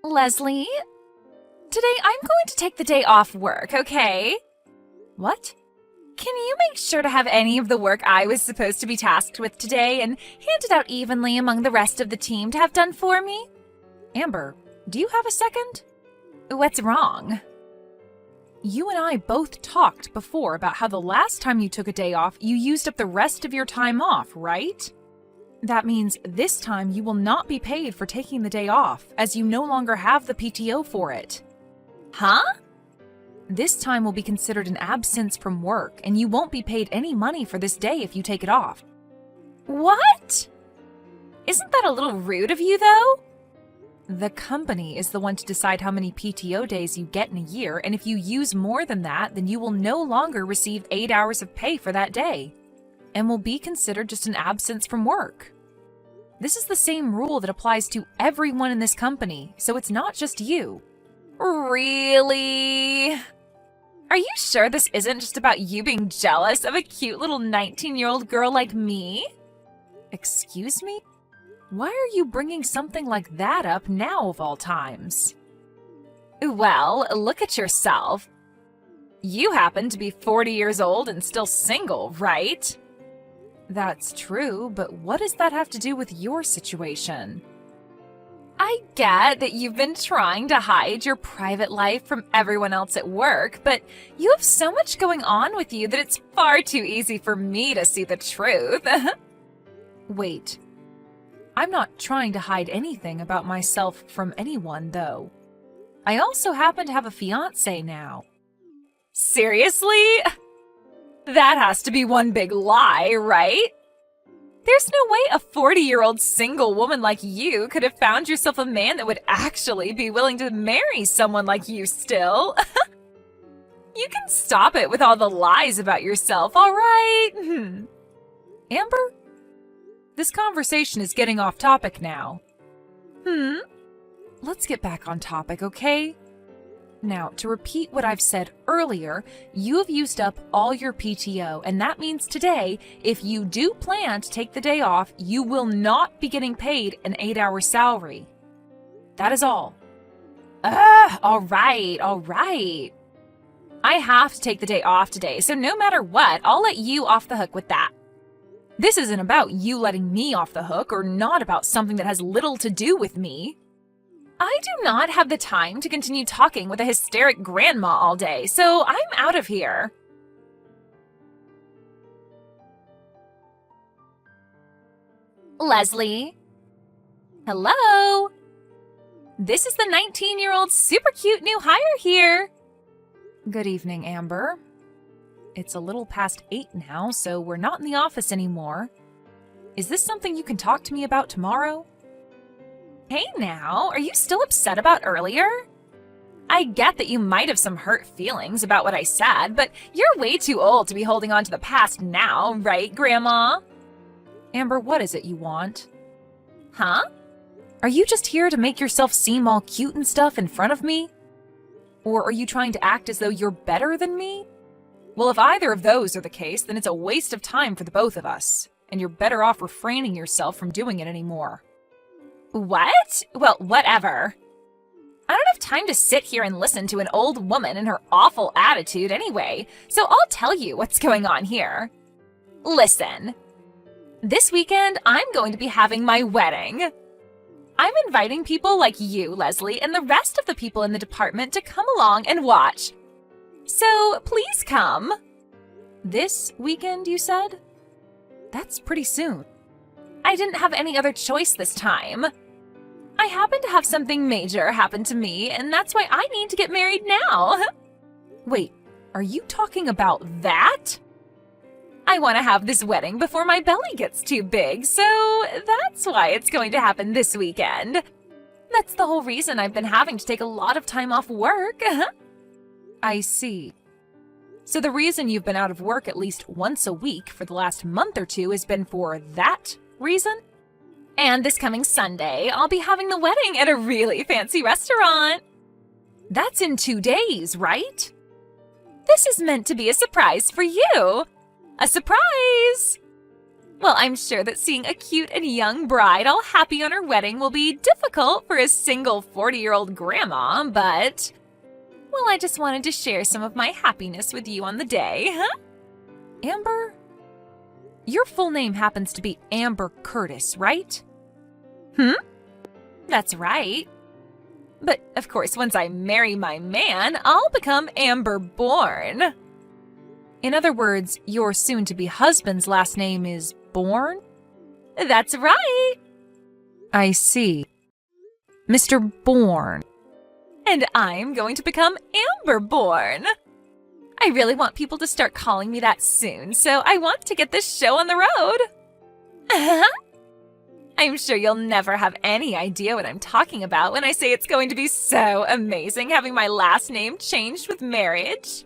Leslie, today I'm going to take the day off work, okay? What? Can you make sure to have any of the work I was supposed to be tasked with today and hand it out evenly among the rest of the team to have done for me? Amber, do you have a second? What's wrong? You and I both talked before about how the last time you took a day off, you used up the rest of your time off, right? That means this time you will not be paid for taking the day off, as you no longer have the PTO for it. Huh? This time will be considered an absence from work, and you won't be paid any money for this day if you take it off. What? Isn't that a little rude of you, though? The company is the one to decide how many PTO days you get in a year, and if you use more than that, then you will no longer receive 8 hours of pay for that day, and will be considered just an absence from work. This is the same rule that applies to everyone in this company, so it's not just you. Really? Are you sure this isn't just about you being jealous of a cute little 19-year-old girl like me? Excuse me? Why are you bringing something like that up now of all times? Well, look at yourself. You happen to be 40 years old and still single, right? That's true, but what does that have to do with your situation? I get that you've been trying to hide your private life from everyone else at work, but you have so much going on with you that it's far too easy for me to see the truth. Wait, I'm not trying to hide anything about myself from anyone, though. I also happen to have a fiancé now. Seriously? That has to be one big lie, right? There's no way a 40-year-old single woman like you could have found yourself a man that would actually be willing to marry someone like you still. You can stop it with all the lies about yourself, all right? Amber? This conversation is getting off topic now. Let's get back on topic, okay? Now, to repeat what I've said earlier, you have used up all your PTO, and that means today, if you do plan to take the day off, you will not be getting paid an 8-hour salary. That is all. All right. I have to take the day off today, so no matter what, I'll let you off the hook with that. This isn't about you letting me off the hook, or not about something that has little to do with me. I do not have the time to continue talking with a hysteric grandma all day, so I'm out of here. Leslie? Hello? This is the 19-year-old super cute new hire here. Good evening, Amber. It's a little past 8 now, so we're not in the office anymore. Is this something you can talk to me about tomorrow? Hey now, are you still upset about earlier? I get that you might have some hurt feelings about what I said, but you're way too old to be holding on to the past now, right, Grandma? Amber, what is it you want? Huh? Are you just here to make yourself seem all cute and stuff in front of me? Or are you trying to act as though you're better than me? Well, if either of those are the case, then it's a waste of time for the both of us, and you're better off refraining yourself from doing it anymore. What? Well, whatever. I don't have time to sit here and listen to an old woman and her awful attitude anyway, so I'll tell you what's going on here. Listen. This weekend, I'm going to be having my wedding. I'm inviting people like you, Leslie, and the rest of the people in the department to come along and watch. So, please come. This weekend, you said? That's pretty soon. I didn't have any other choice this time. I happen to have something major happen to me, and that's why I need to get married now. Wait, are you talking about that? I want to have this wedding before my belly gets too big, so that's why it's going to happen this weekend. That's the whole reason I've been having to take a lot of time off work. I see. So the reason you've been out of work at least once a week for the last month or two has been for that reason? And this coming Sunday, I'll be having the wedding at a really fancy restaurant. That's in 2 days, right? This is meant to be a surprise for you. A surprise! Well, I'm sure that seeing a cute and young bride all happy on her wedding will be difficult for a single 40-year-old grandma, but... Well, I just wanted to share some of my happiness with you on the day, huh? Amber? Your full name happens to be Amber Curtis, right? That's right. But, of course, once I marry my man, I'll become Amber Bourne. In other words, your soon-to-be husband's last name is Bourne? That's right. I see. Mr. Bourne. And I'm going to become Amber Bourne. I really want people to start calling me that soon, so I want to get this show on the road. I'm sure you'll never have any idea what I'm talking about when I say it's going to be so amazing having my last name changed with marriage.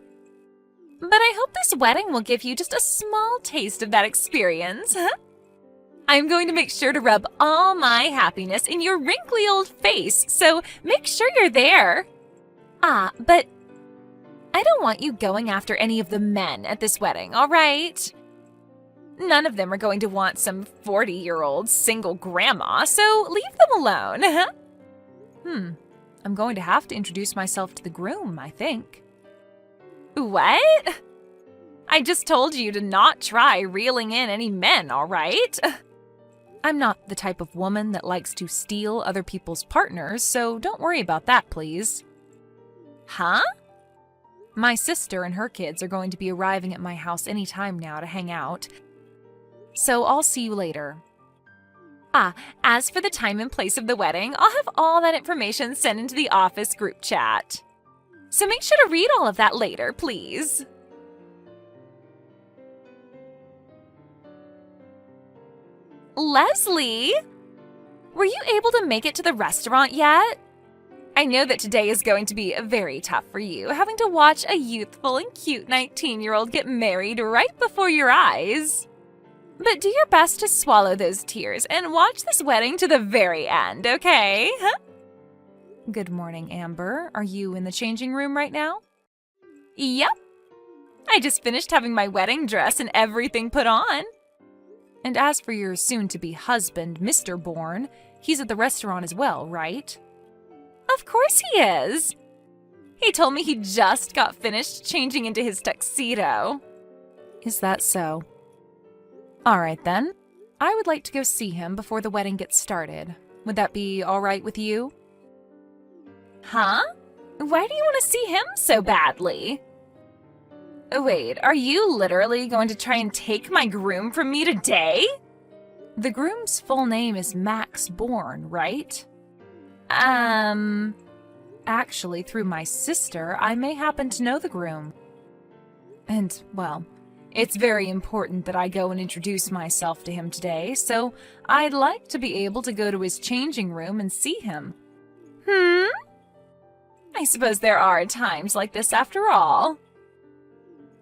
But I hope this wedding will give you just a small taste of that experience. I'm going to make sure to rub all my happiness in your wrinkly old face, so make sure you're there. But I don't want you going after any of the men at this wedding, all right? None of them are going to want some 40-year-old single grandma, so leave them alone. I'm going to have to introduce myself to the groom, I think. What? I just told you to not try reeling in any men, all right? I'm not the type of woman that likes to steal other people's partners, so don't worry about that, please. Huh? My sister and her kids are going to be arriving at my house any time now to hang out, so I'll see you later. As for the time and place of the wedding, I'll have all that information sent into the office group chat. So make sure to read all of that later, please. Leslie, were you able to make it to the restaurant yet? I know that today is going to be very tough for you, having to watch a youthful and cute 19-year-old get married right before your eyes. But do your best to swallow those tears and watch this wedding to the very end, okay? Good morning, Amber. Are you in the changing room right now? Yep. I just finished having my wedding dress and everything put on. And as for your soon-to-be husband, Mr. Bourne, he's at the restaurant as well, right? Of course he is. He told me he just got finished changing into his tuxedo. Is that so? All right, then. I would like to go see him before the wedding gets started. Would that be all right with you? Huh? Why do you want to see him so badly? Wait, are you literally going to try and take my groom from me today? The groom's full name is Max Bourne, right? Actually, through my sister, I may happen to know the groom. And, well, it's very important that I go and introduce myself to him today, so I'd like to be able to go to his changing room and see him. I suppose there are times like this after all.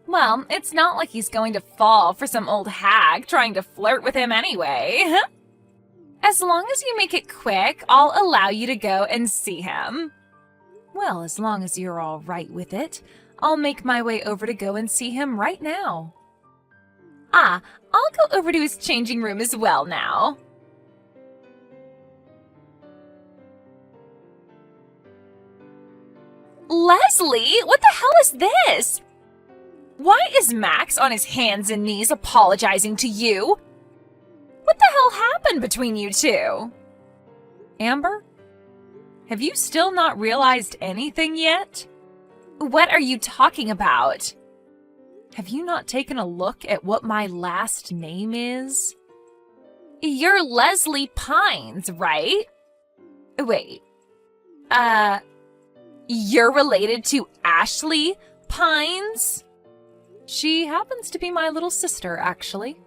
Well, it's not like he's going to fall for some old hag trying to flirt with him anyway. As long as you make it quick, I'll allow you to go and see him. Well, as long as you're all right with it, I'll make my way over to go and see him right now. I'll go over to his changing room as well now. Leslie, what the hell is this? Why is Max on his hands and knees apologizing to you? What the hell happened between you two? Amber? Have you still not realized anything yet? What are you talking about? Have you not taken a look at what my last name is? You're Leslie Pines, right? Wait. You're related to Ashley Pines? She happens to be my little sister, actually.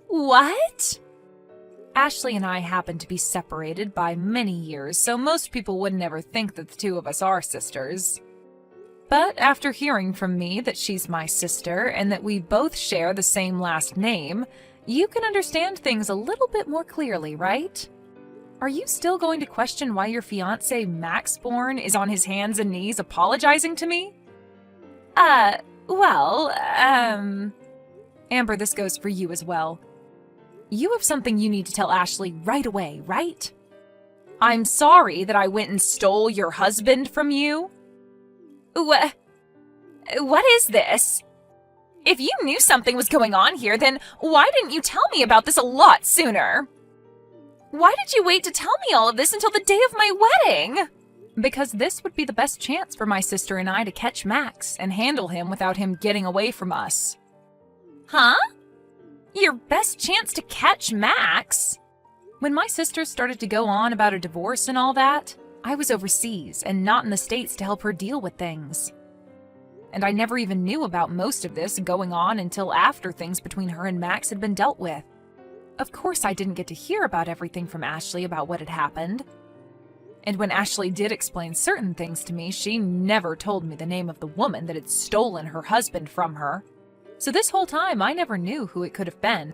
What? Ashley and I happen to be separated by many years, so most people would never think that the two of us are sisters. But after hearing from me that she's my sister and that we both share the same last name, you can understand things a little bit more clearly, right? Are you still going to question why your fiancé, Max Bourne, is on his hands and knees apologizing to me? Amber, this goes for you as well. You have something you need to tell Ashley right away, right? I'm sorry that I went and stole your husband from you. What is this? If you knew something was going on here, then why didn't you tell me about this a lot sooner? Why did you wait to tell me all of this until the day of my wedding? Because this would be the best chance for my sister and I to catch Max and handle him without him getting away from us. Huh? Your best chance to catch Max? When my sister started to go on about a divorce and all that, I was overseas and not in the States to help her deal with things. And I never even knew about most of this going on until after things between her and Max had been dealt with. Of course, I didn't get to hear about everything from Ashley about what had happened. And when Ashley did explain certain things to me, she never told me the name of the woman that had stolen her husband from her. So this whole time, I never knew who it could have been.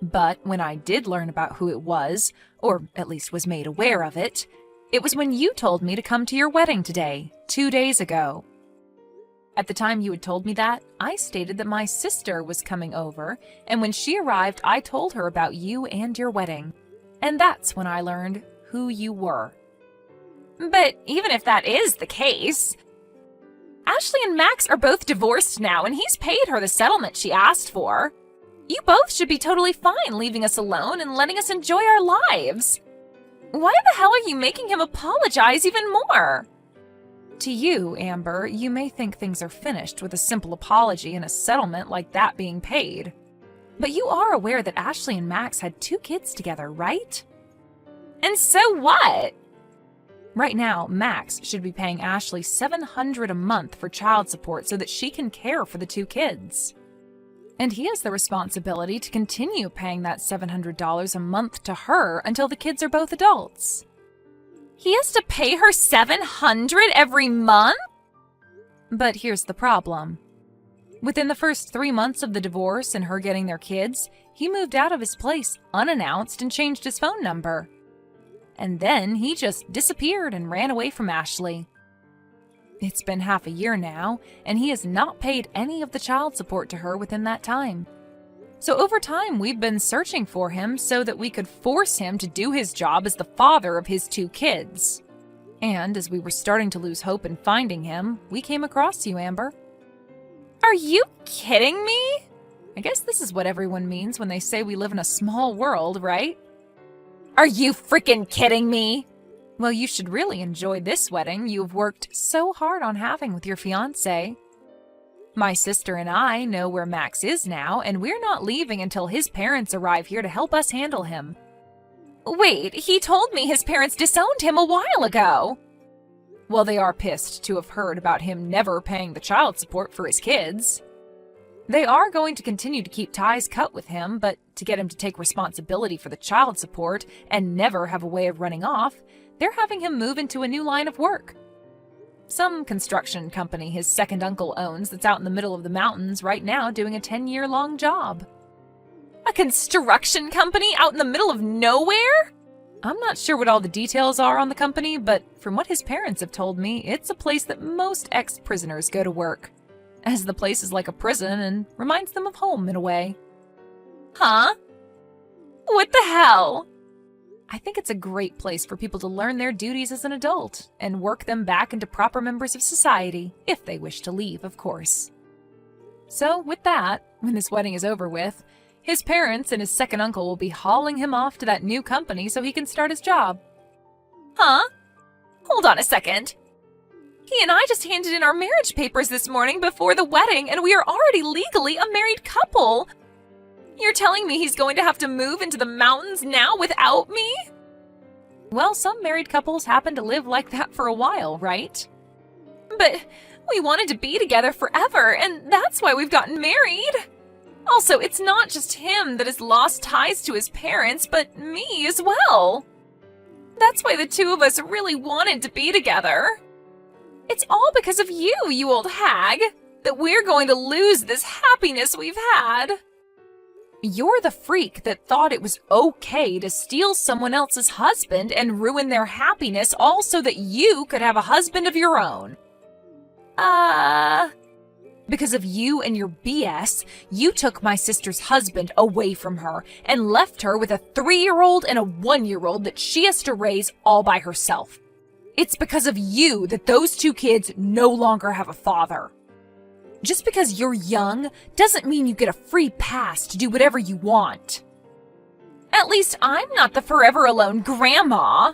But when I did learn about who it was, or at least was made aware of it, it was when you told me to come to your wedding today, 2 days ago. At the time you had told me that, I stated that my sister was coming over, and when she arrived, I told her about you and your wedding. And that's when I learned who you were. But even if that is the case, Ashley and Max are both divorced now, and he's paid her the settlement she asked for. You both should be totally fine leaving us alone and letting us enjoy our lives. Why the hell are you making him apologize even more? To you, Amber, you may think things are finished with a simple apology and a settlement like that being paid. But you are aware that Ashley and Max had 2 kids together, right? And so what? Right now, Max should be paying Ashley $700 a month for child support so that she can care for the 2 kids. And he has the responsibility to continue paying that $700 a month to her until the kids are both adults. He has to pay her $700 every month? But here's the problem. Within the first 3 months of the divorce and her getting their kids, he moved out of his place unannounced and changed his phone number. And then he just disappeared and ran away from Ashley. It's been half a year now, and he has not paid any of the child support to her within that time. So over time, we've been searching for him so that we could force him to do his job as the father of his 2 kids. And as we were starting to lose hope in finding him, we came across you, Amber. Are you kidding me? I guess this is what everyone means when they say we live in a small world, right? Are you freaking kidding me? Well, you should really enjoy this wedding you've worked so hard on having with your fiancé. My sister and I know where Max is now, and we're not leaving until his parents arrive here to help us handle him. Wait, he told me his parents disowned him a while ago. Well, they are pissed to have heard about him never paying the child support for his kids. They are going to continue to keep ties cut with him, but to get him to take responsibility for the child support and never have a way of running off, they're having him move into a new line of work. Some construction company his second uncle owns that's out in the middle of the mountains right now doing a 10-year-long job. A construction company out in the middle of nowhere? I'm not sure what all the details are on the company, but from what his parents have told me, it's a place that most ex-prisoners go to work, as the place is like a prison and reminds them of home in a way. Huh? What the hell? I think it's a great place for people to learn their duties as an adult and work them back into proper members of society, if they wish to leave, of course. So with that, when this wedding is over with, his parents and his second uncle will be hauling him off to that new company so he can start his job. Huh? Hold on a second. He and I just handed in our marriage papers this morning before the wedding, and we are already legally a married couple. You're telling me he's going to have to move into the mountains now without me? Well, some married couples happen to live like that for a while, right? But we wanted to be together forever, and that's why we've gotten married. Also, it's not just him that has lost ties to his parents, but me as well. That's why the 2 of us really wanted to be together. It's all because of you, you old hag, that we're going to lose this happiness we've had. You're the freak that thought it was okay to steal someone else's husband and ruin their happiness all so that you could have a husband of your own. Because of you and your BS, you took my sister's husband away from her and left her with a 3-year-old and a 1-year-old that she has to raise all by herself. It's because of you that those 2 kids no longer have a father. Just because you're young doesn't mean you get a free pass to do whatever you want. At least I'm not the forever alone grandma.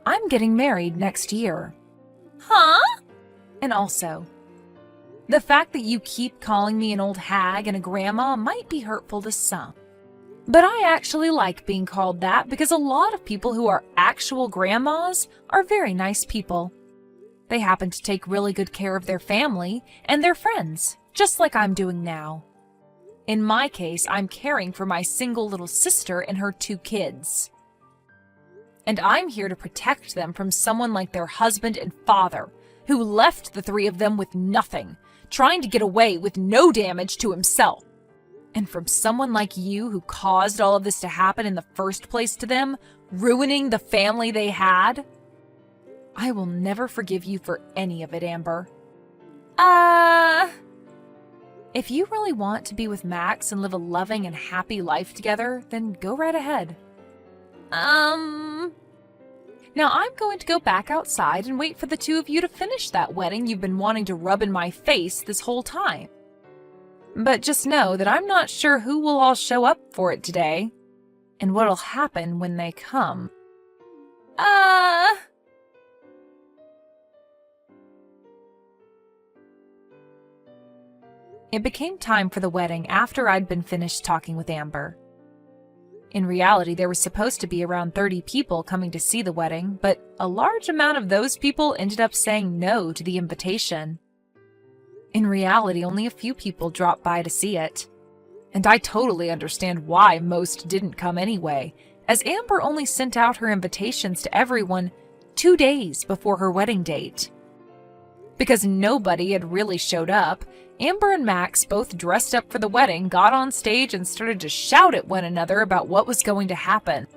I'm getting married next year. Huh? And also, the fact that you keep calling me an old hag and a grandma might be hurtful to some. But I actually like being called that because a lot of people who are actual grandmas are very nice people. They happen to take really good care of their family and their friends, just like I'm doing now. In my case, I'm caring for my single little sister and her 2 kids. And I'm here to protect them from someone like their husband and father, who left the 3 of them with nothing, trying to get away with no damage to himself. And from someone like you who caused all of this to happen in the first place to them, ruining the family they had. I will never forgive you for any of it, Amber. If you really want to be with Max and live a loving and happy life together, then go right ahead. Now I'm going to go back outside and wait for the 2 of you to finish that wedding you've been wanting to rub in my face this whole time. But just know that I'm not sure who will all show up for it today, and what'll happen when they come. It became time for the wedding after I'd been finished talking with Amber. In reality, there was supposed to be around 30 people coming to see the wedding, but a large amount of those people ended up saying no to the invitation. In reality, only a few people dropped by to see it. And I totally understand why most didn't come anyway, as Amber only sent out her invitations to everyone 2 days before her wedding date. Because nobody had really showed up, Amber and Max, both dressed up for the wedding, got on stage and started to shout at one another about what was going to happen.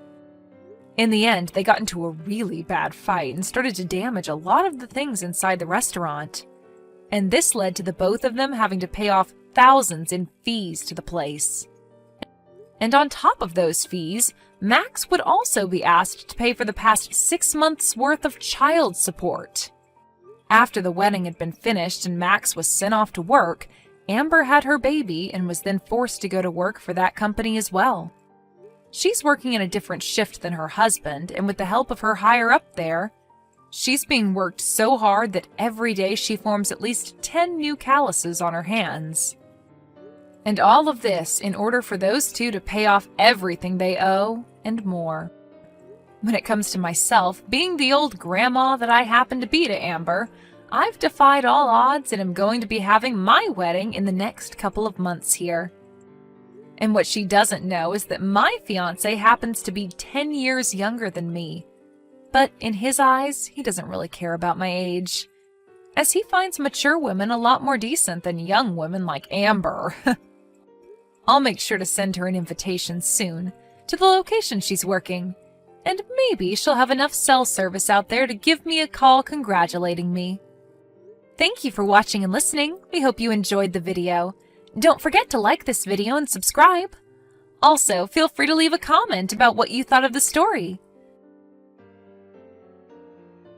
In the end, they got into a really bad fight and started to damage a lot of the things inside the restaurant. And this led to the both of them having to pay off thousands in fees to the place. And on top of those fees, Max would also be asked to pay for the past 6 months' worth of child support. After the wedding had been finished and Max was sent off to work, Amber had her baby and was then forced to go to work for that company as well. She's working in a different shift than her husband, and with the help of her higher up there, she's being worked so hard that every day she forms at least 10 new calluses on her hands. And all of this in order for those 2 to pay off everything they owe and more. When it comes to myself, being the old grandma that I happen to be to Amber, I've defied all odds and am going to be having my wedding in the next couple of months here. And what she doesn't know is that my fiancé happens to be 10 years younger than me. But in his eyes, he doesn't really care about my age, as he finds mature women a lot more decent than young women like Amber. I'll make sure to send her an invitation soon to the location she's working. And maybe she'll have enough cell service out there to give me a call congratulating me. Thank you for watching and listening. We hope you enjoyed the video. Don't forget to like this video and subscribe. Also, feel free to leave a comment about what you thought of the story.